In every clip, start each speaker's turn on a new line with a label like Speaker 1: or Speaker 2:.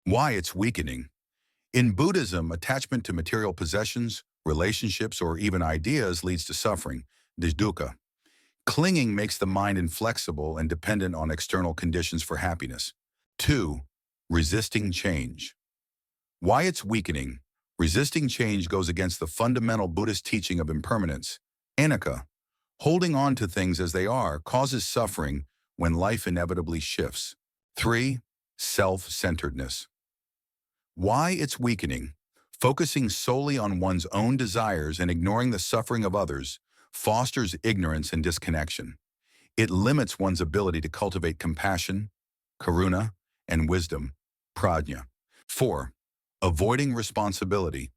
Speaker 1: Why it's weakening. In Buddhism, attachment to material possessions, relationships, or even ideas leads to suffering, dukkha. Clinging makes the mind inflexible and dependent on external conditions for happiness. 2. Resisting change. Why it's weakening. Resisting change goes against the fundamental Buddhist teaching of impermanence, anicca. Holding on to things as they are causes suffering when life inevitably shifts. 3. Self-centeredness. Why it's weakening. Focusing solely on one's own desires and ignoring the suffering of others fosters ignorance and disconnection. It limits one's ability to cultivate compassion, karuna, and wisdom, prajna. 4. Avoiding responsibility.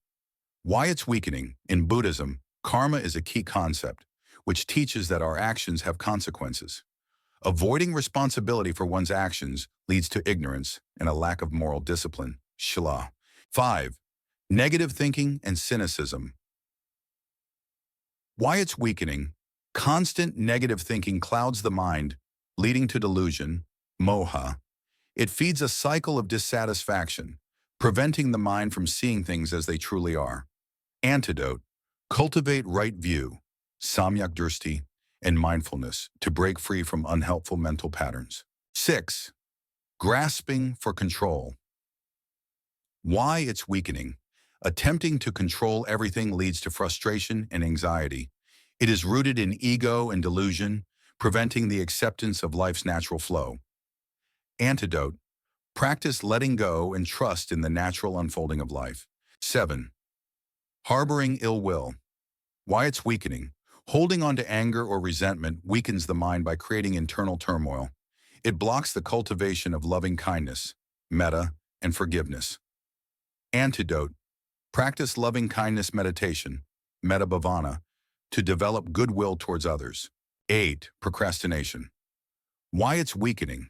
Speaker 1: Why it's weakening. In Buddhism, karma is a key concept, which teaches that our actions have consequences. Avoiding responsibility for one's actions leads to ignorance and a lack of moral discipline, shila. 5. Negative thinking and cynicism. Why it's weakening. Constant negative thinking clouds the mind, leading to delusion, moha. It feeds a cycle of dissatisfaction, preventing the mind from seeing things as they truly are. Antidote. Cultivate right view, samyak drishti, and mindfulness to break free from unhelpful mental patterns. 6. Grasping for control. Why it's weakening. Attempting to control everything leads to frustration and anxiety. It is rooted in ego and delusion, preventing the acceptance of life's natural flow. Antidote. Practice letting go and trust in the natural unfolding of life. 7. Harboring ill will. Why it's weakening. Holding on to anger or resentment weakens the mind by creating internal turmoil. It blocks the cultivation of loving kindness, metta, and forgiveness. Antidote. Practice loving kindness meditation, metta bhavana, to develop goodwill towards others. 8. Procrastination. Why it's weakening.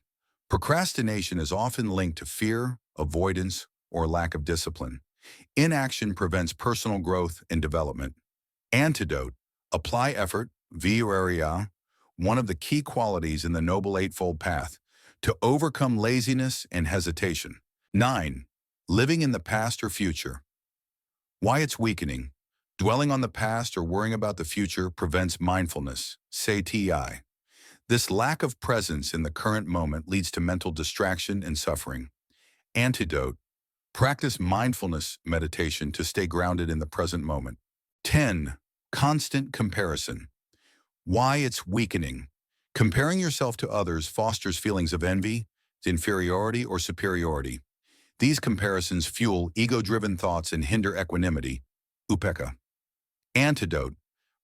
Speaker 1: Procrastination is often linked to fear, avoidance, or lack of discipline. Inaction prevents personal growth and development. Antidote. Apply effort, virya, one of the key qualities in the Noble Eightfold Path, to overcome laziness and hesitation. 9. Living in the past or future. Why it's weakening. Dwelling on the past or worrying about the future prevents mindfulness, sati. This lack of presence in the current moment leads to mental distraction and suffering. Antidote. Practice mindfulness meditation to stay grounded in the present moment. 10. Constant comparison. Why it's weakening. Comparing yourself to others fosters feelings of envy, inferiority, or superiority. These comparisons fuel ego-driven thoughts and hinder equanimity, upekkha. Antidote.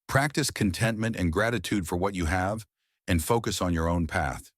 Speaker 1: Practice contentment and gratitude for what you have and focus on your own path.